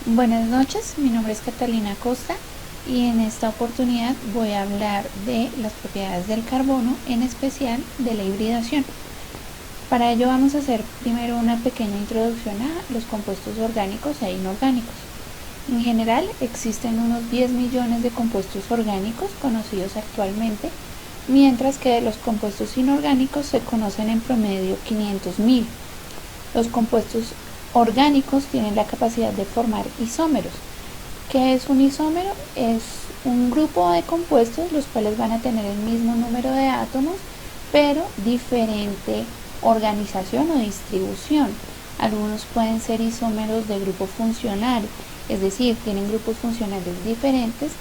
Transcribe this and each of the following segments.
Buenas noches, mi nombre es Catalina Costa y en esta oportunidad voy a hablar de las propiedades del carbono, en especial de la hibridación. Para ello vamos a hacer primero una pequeña introducción a los compuestos orgánicos e inorgánicos. En general existen unos 10 millones de compuestos orgánicos conocidos actualmente, mientras que de los compuestos inorgánicos se conocen en promedio 500.000. Los compuestos orgánicos tienen la capacidad de formar isómeros. ¿Qué es un isómero? Es un grupo de compuestos los cuales van a tener el mismo número de átomos, pero diferente organización o distribución. Algunos pueden ser isómeros de grupo funcional, es decir, tienen grupos funcionales diferentes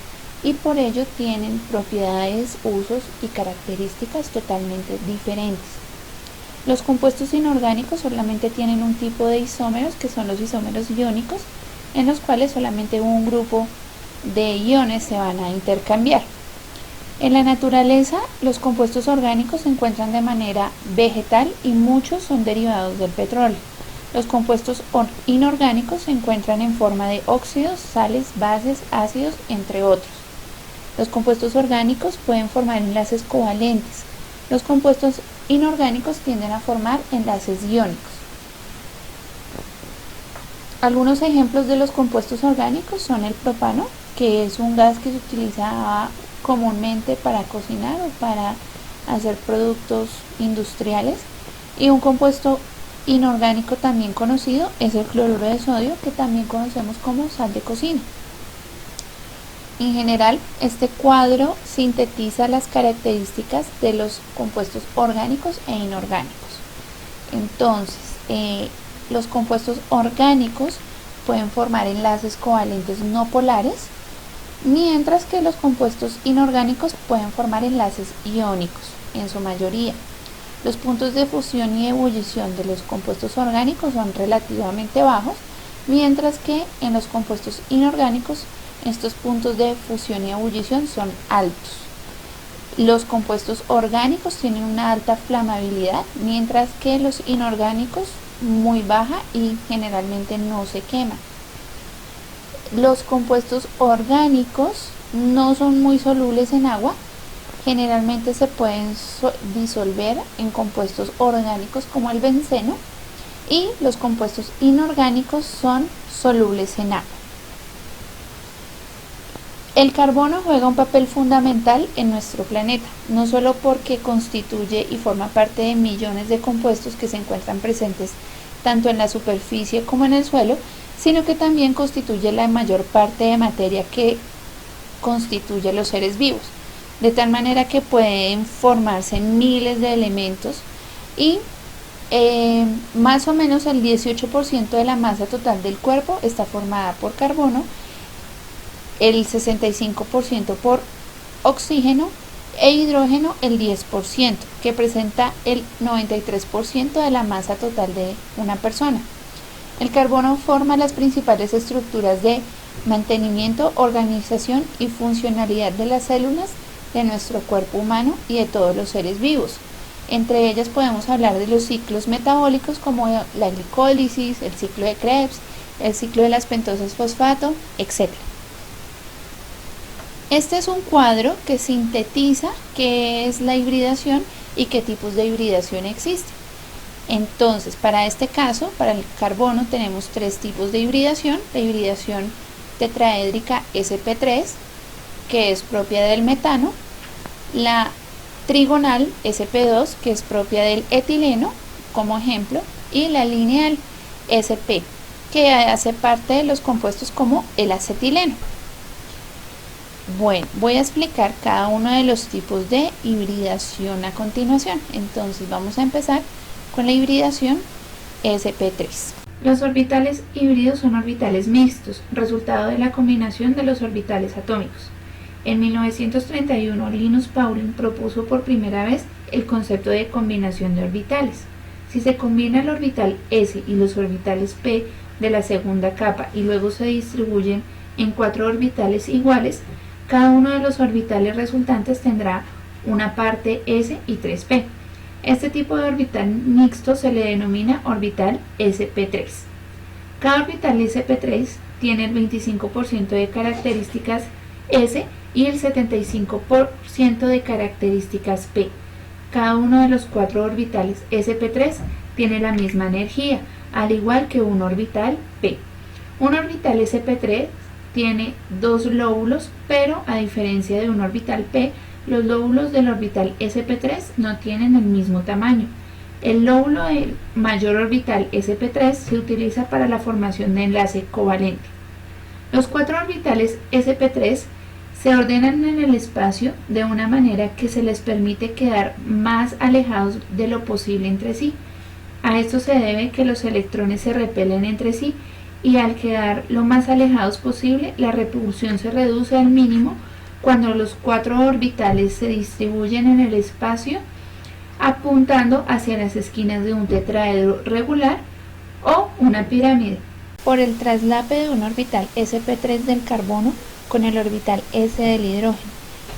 y por ello tienen propiedades, usos y características totalmente diferentes. Los compuestos inorgánicos solamente tienen un tipo de isómeros, que son los isómeros iónicos, en los cuales solamente un grupo de iones se van a intercambiar. En la naturaleza, los compuestos orgánicos se encuentran de manera vegetal y muchos son derivados del petróleo. Los compuestos inorgánicos se encuentran en forma de óxidos, sales, bases, ácidos, entre otros. Los compuestos orgánicos pueden formar enlaces covalentes. Los compuestos inorgánicos tienden a formar enlaces iónicos. Algunos ejemplos de los compuestos orgánicos son el propano, que es un gas que se utiliza comúnmente para cocinar o para hacer productos industriales, y un compuesto inorgánico también conocido es el cloruro de sodio, que también conocemos como sal de cocina. En general, este cuadro sintetiza las características de los compuestos orgánicos e inorgánicos. Entonces, los compuestos orgánicos pueden formar enlaces covalentes no polares, mientras que los compuestos inorgánicos pueden formar enlaces iónicos, en su mayoría. Los puntos de fusión y ebullición de los compuestos orgánicos son relativamente bajos, mientras que en los compuestos inorgánicos estos puntos de fusión y ebullición son altos. Los compuestos orgánicos tienen una alta flamabilidad, mientras que los inorgánicos muy baja y generalmente no se queman. Los compuestos orgánicos no son muy solubles en agua, generalmente se pueden disolver en compuestos orgánicos como el benceno, y los compuestos inorgánicos son solubles en agua. El carbono juega un papel fundamental en nuestro planeta, no solo porque constituye y forma parte de millones de compuestos que se encuentran presentes tanto en la superficie como en el suelo, sino que también constituye la mayor parte de materia que constituye los seres vivos, de tal manera que pueden formarse miles de elementos y más o menos el 18% de la masa total del cuerpo está formada por carbono, el 65% por oxígeno e hidrógeno el 10%, que presenta el 93% de la masa total de una persona. El carbono forma las principales estructuras de mantenimiento, organización y funcionalidad de las células de nuestro cuerpo humano y de todos los seres vivos. Entre ellas podemos hablar de los ciclos metabólicos como la glicólisis, el ciclo de Krebs, el ciclo de las pentosas fosfato, etc. Este es un cuadro que sintetiza qué es la hibridación y qué tipos de hibridación existen. Entonces, para este caso, para el carbono tenemos tres tipos de hibridación: la hibridación tetraédrica sp3, que es propia del metano; la trigonal sp2, que es propia del etileno, como ejemplo; y la lineal sp, que hace parte de los compuestos como el acetileno. Bueno, voy a explicar cada uno de los tipos de hibridación a continuación. Entonces vamos a empezar con la hibridación sp3. Los orbitales híbridos son orbitales mixtos, resultado de la combinación de los orbitales atómicos. En 1931, Linus Pauling propuso por primera vez el concepto de combinación de orbitales. Si se combina el orbital s y los orbitales p de la segunda capa y luego se distribuyen en 4 orbitales iguales, cada uno de los orbitales resultantes tendrá una parte s y 3p. Este tipo de orbital mixto se le denomina orbital sp3. Cada orbital sp3 tiene el 25% de características S y el 75% de características P. Cada uno de los 4 orbitales sp3 tiene la misma energía, al igual que un orbital P. Un orbital sp3 tiene 2 lóbulos, pero a diferencia de un orbital P, los lóbulos del orbital sp3 no tienen el mismo tamaño. El lóbulo del mayor orbital sp3 se utiliza para la formación de enlace covalente. Los 4 orbitales sp3 se ordenan en el espacio de una manera que se les permite quedar más alejados de lo posible entre sí. A esto se debe que los electrones se repelen entre sí y al quedar lo más alejados posible, la repulsión se reduce al mínimo cuando los 4 orbitales se distribuyen en el espacio apuntando hacia las esquinas de un tetraedro regular o una pirámide. Por el traslape de un orbital sp3 del carbono con el orbital S del hidrógeno.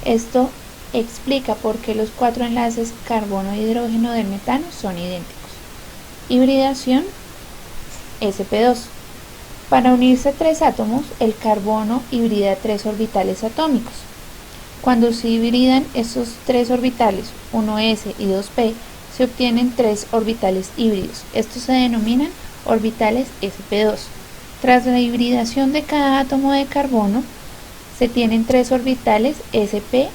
Esto explica por qué los 4 enlaces carbono-hidrógeno del metano son idénticos. Hibridación sp2. Para unirse 3 átomos, el carbono hibrida 3 orbitales atómicos. Cuando se hibridan estos 3 orbitales, 1s y 2p, se obtienen 3 orbitales híbridos. Estos se denominan orbitales sp2. Tras la hibridación de cada átomo de carbono, se tienen 3 orbitales sp2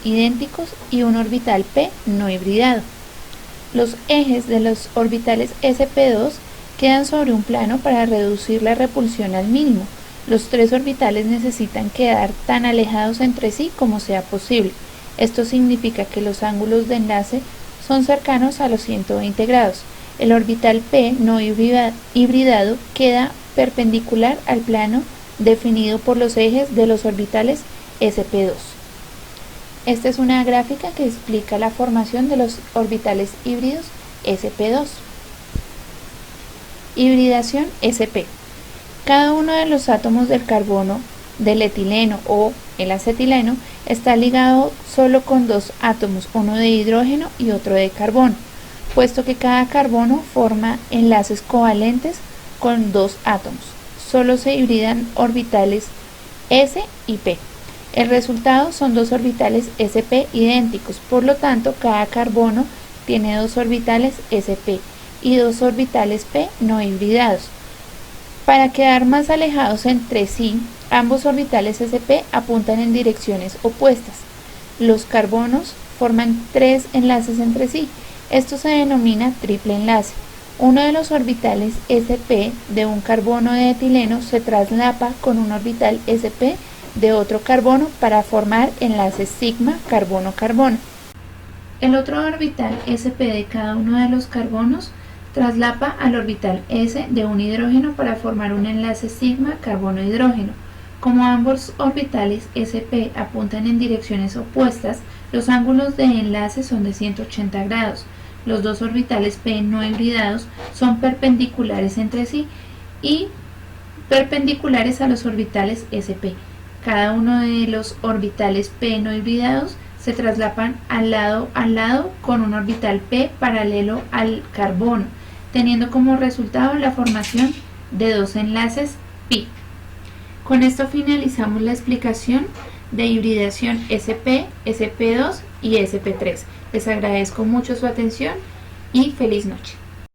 idénticos y un orbital p no hibridado. Los ejes de los orbitales sp2 quedan sobre un plano para reducir la repulsión al mínimo. Los 3 orbitales necesitan quedar tan alejados entre sí como sea posible. Esto significa que los ángulos de enlace son cercanos a los 120 grados. El orbital p no hibridado queda perpendicular al plano definido por los ejes de los orbitales sp2. Esta es una gráfica que explica la formación de los orbitales híbridos sp2. Hibridación sp. Cada uno de los átomos del carbono, del etileno o el acetileno está ligado solo con 2 átomos, uno de hidrógeno y otro de carbono, puesto que cada carbono forma enlaces covalentes con 2 átomos. Solo se hibridan orbitales S y P. El resultado son 2 orbitales sp idénticos, por lo tanto cada carbono tiene 2 orbitales sp y 2 orbitales p no hibridados. Para quedar más alejados entre sí, ambos orbitales sp apuntan en direcciones opuestas. Los carbonos forman 3 enlaces entre sí. Esto se denomina triple enlace. Uno de los orbitales sp de un carbono de etileno se traslapa con un orbital sp de otro carbono para formar enlaces sigma carbono-carbono. El otro orbital sp de cada uno de los carbonos traslapa al orbital s de un hidrógeno para formar un enlace sigma carbono-hidrógeno. Como ambos orbitales sp apuntan en direcciones opuestas, los ángulos de enlace son de 180 grados. Los 2 orbitales p no hibridados son perpendiculares entre sí y perpendiculares a los orbitales sp. Cada uno de los orbitales p no hibridados se traslapan al lado con un orbital p paralelo al carbono, teniendo como resultado la formación de 2 enlaces pi. Con esto finalizamos la explicación de hibridación sp, sp2 y sp3. Les agradezco mucho su atención y feliz noche.